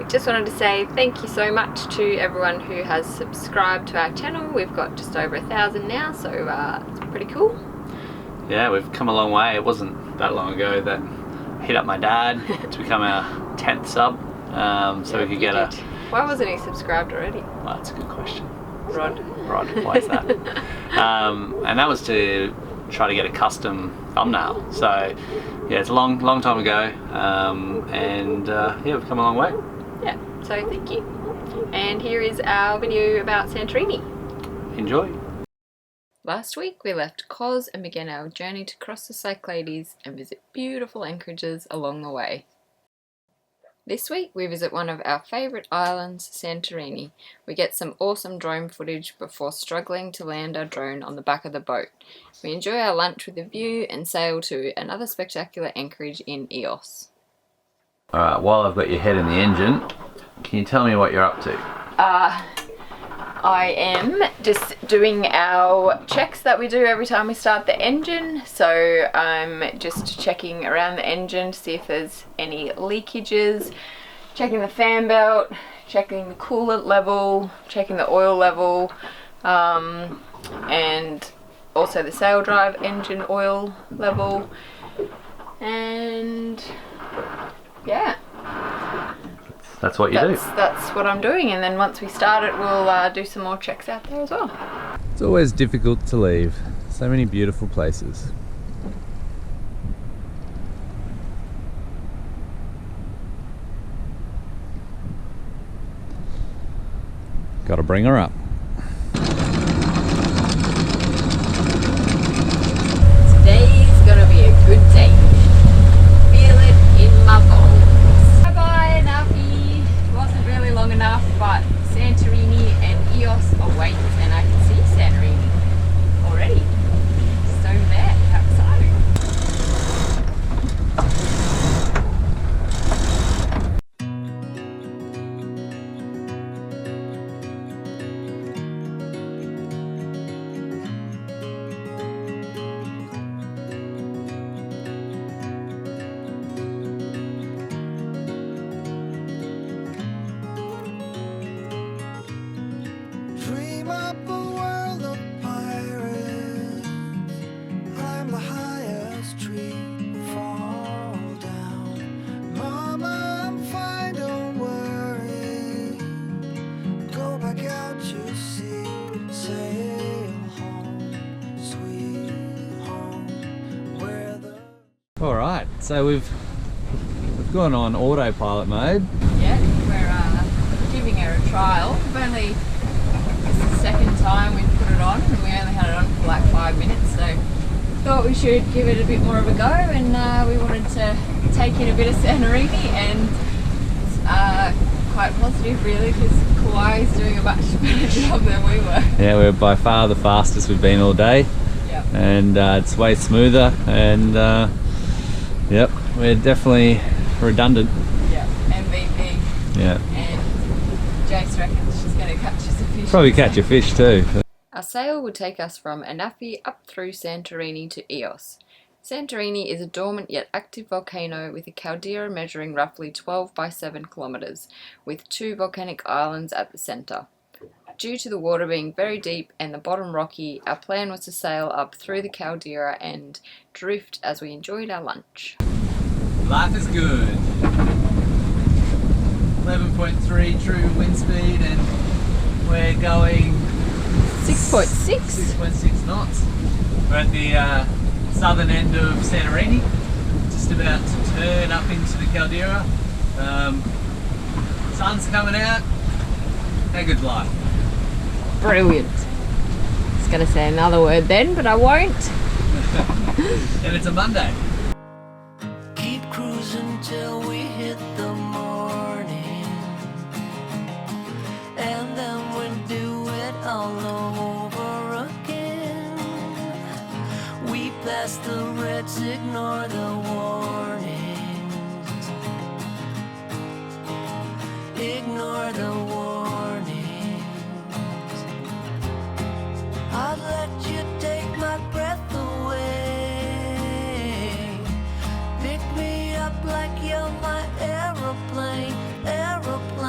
just wanted to say thank you so much to everyone who has subscribed to our channel. We've got just over 1,000 now, so it's pretty cool. Yeah, we've come a long way. It wasn't that long ago that I hit up my dad to become our 10th sub, so we could get a... Why wasn't he subscribed already? Well, that's a good question. Rod, why is that? And that was to try to get a custom thumbnail. So yeah, it's a long time ago, and yeah, we've come a long way. Yeah, so thank you. And here is our video about Santorini. Enjoy. Last week we left Kos and began our journey to cross the Cyclades and visit beautiful anchorages along the way. This week we visit one of our favourite islands, Santorini. We get some awesome drone footage before struggling to land our drone on the back of the boat. We enjoy our lunch with a view and sail to another spectacular anchorage in Ios. Alright, while I've got your head in the engine, can you tell me what you're up to? I am just doing our checks that we do every time we start the engine. So I'm just checking around the engine to see if there's any leakages, checking the fan belt, checking the coolant level, checking the oil level, and also the sail drive engine oil level, and yeah. That's what you do. That's what I'm doing, and then once we start it, we'll do some more checks out there as well. It's always difficult to leave. So many beautiful places. Got to bring her up. Today's gonna be a good day. Feel it in my bones. Bye Anafi. It wasn't really long enough, but Santorini and Ios await, and I can see Santorini already. Just over there. How exciting. Dream up a world of pirates, climb the highest tree, fall down. Mama, I'm fine, don't worry. Go back out to sea, sail home, sweet home, where the... Alright, so we've gone on autopilot mode. Yeah, we're giving her a trial. We've only, this is the second time we've put it on, and we only had it on for like 5 minutes, so thought we should give it a bit more of a go, and we wanted to take in a bit of Santorini, and quite positive really, because Kawai is doing a much better job than we were. Yeah, we're by far the fastest we've been all day. Yep. And it's way smoother, and yep, we're definitely redundant. Yeah, MVP. Yeah. And Jace reckons she's going to catch us a fish. Probably catch a fish too. Our sail would take us from Anafi up through Santorini to Ios. Santorini is a dormant yet active volcano with a caldera measuring roughly 12 by 7 kilometres, with 2 volcanic islands at the centre. Due to the water being very deep and the bottom rocky, our plan was to sail up through the caldera and drift as we enjoyed our lunch. Life is good. 11.3 true wind speed, and we're going 6.6. 6.6 knots. We're at the southern end of Santorini, just about to turn up into the caldera. Sun's coming out. How good's life? Brilliant. I was going to say another word then, but I won't. And it's a Monday. Keep cruising till we hit the morning, and then we do it all over again. We pass the reds, ignore the warnings, ignore the warnings. I'd let you take my breath away, pick me up like you're my aeroplane, aeroplane.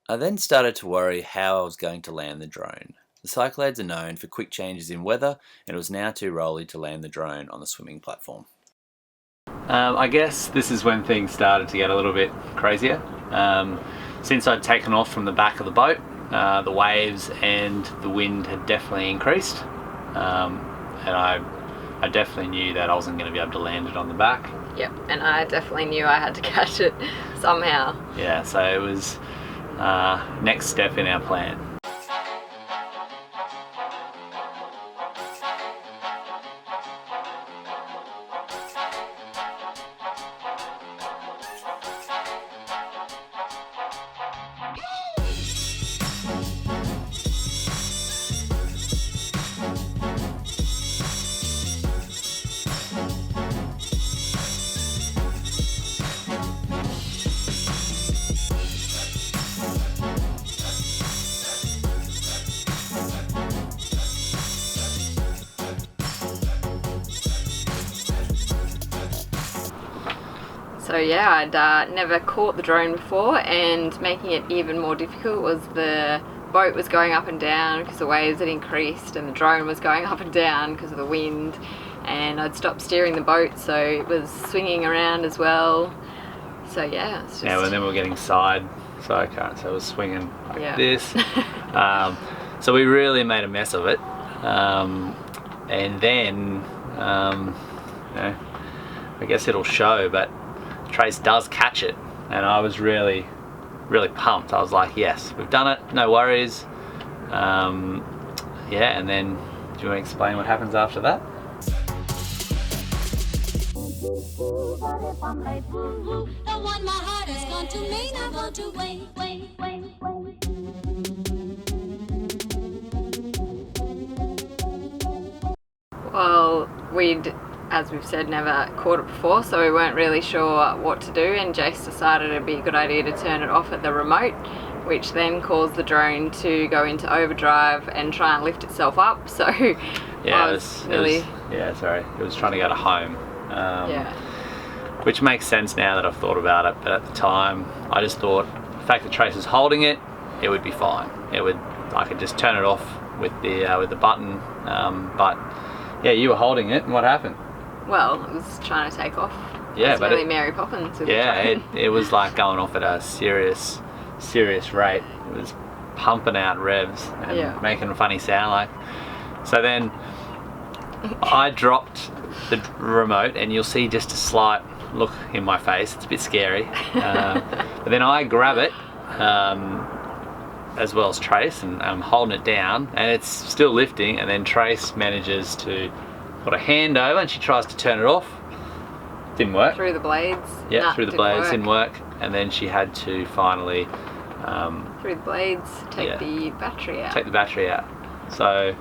I then started to worry how I was going to land the drone. The Cyclades are known for quick changes in weather, and it was now too rolly to land the drone on the swimming platform. I guess this is when things started to get a little bit crazier. Since I'd taken off from the back of the boat, the waves and the wind had definitely increased, and I definitely knew that I wasn't going to be able to land it on the back. Yep, and I definitely knew I had to catch it somehow. Yeah, so it was next step in our plan. So yeah, I'd never caught the drone before, and making it even more difficult was the boat was going up and down because the waves had increased, and the drone was going up and down because of the wind, and I'd stopped steering the boat, so it was swinging around as well. So yeah, it's just... Yeah, and then we were getting side, so it was swinging like this. So we really made a mess of it, and then you know, I guess it'll show, but Trace does catch it, and I was really pumped. I was like, yes, we've done it, no worries. Yeah, and then do you want to explain what happens after that? Well, as we've said, never caught it before, so we weren't really sure what to do, and Jace decided it'd be a good idea to turn it off at the remote, which then caused the drone to go into overdrive and try and lift itself up. So yeah, it was trying to go to home. Which makes sense now that I've thought about it, but at the time I just thought the fact that Trace was holding it, it would be fine. I could just turn it off with the button, but yeah, you were holding it, and what happened? Well, it was trying to take off. Yeah, it's but really Mary Poppins. It was like going off at a serious rate. It was pumping out revs and making a funny sound like. So then I dropped the remote, and you'll see just a slight look in my face. It's a bit scary. But then I grab it, as well as Trace, and I'm holding it down, and it's still lifting, and then Trace manages to put a hand over, and she tries to turn it off. Didn't work. Through the blades. Yeah, through the blades, didn't work. And then she had to finally through the blades, take the battery out. Take the battery out. So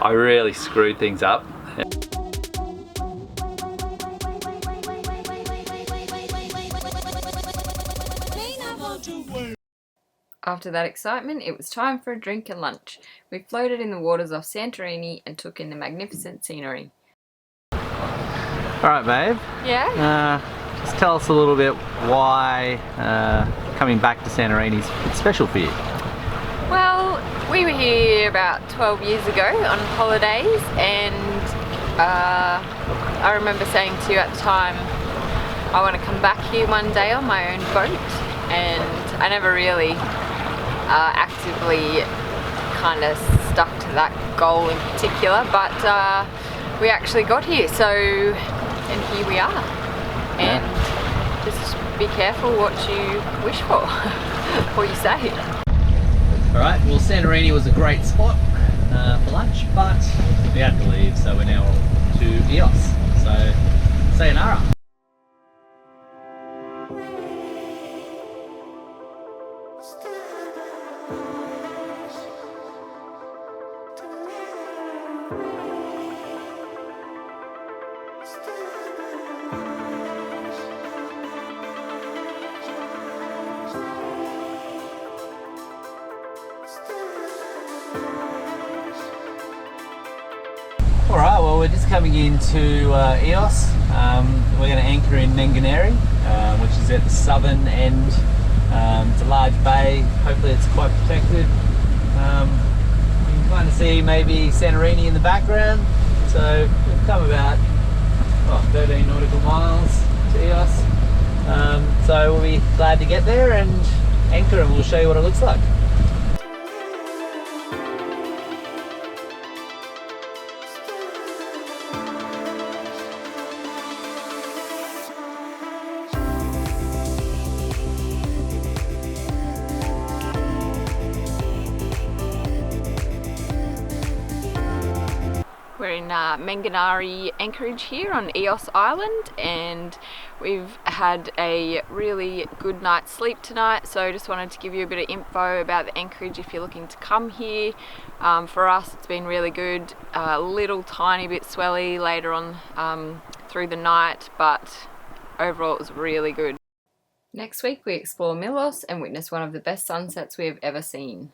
I really screwed things up. After that excitement, it was time for a drink and lunch. We floated in the waters off Santorini and took in the magnificent scenery. Alright, babe. Yeah? Just tell us a little bit why coming back to Santorini is special for you. Well, we were here about 12 years ago on holidays, and I remember saying to you at the time, I want to come back here one day on my own boat, and I never really actively kind of stuck to that goal in particular, but we actually got here, so, and here we are. And just be careful what you wish for, or you say. Alright, well, Santorini was a great spot for lunch, but we had to leave, so we're now off to Milos. So, sayonara. Alright, well, we're just coming into Eos. We're going to anchor in Manganari, which is at the southern end It's a large bay, hopefully it's quite protected. You can kind of see maybe Santorini in the background, so we've come about 13 nautical miles to Eos. So we'll be glad to get there and anchor, and we'll show you what it looks like. We're in Manganari anchorage here on Eos Island, and we've had a really good night's sleep tonight, so just wanted to give you a bit of info about the anchorage if you're looking to come here. For us it's been really good, a little tiny bit swelly later on through the night, but overall it was really good. Next week we explore Milos and witness one of the best sunsets we have ever seen.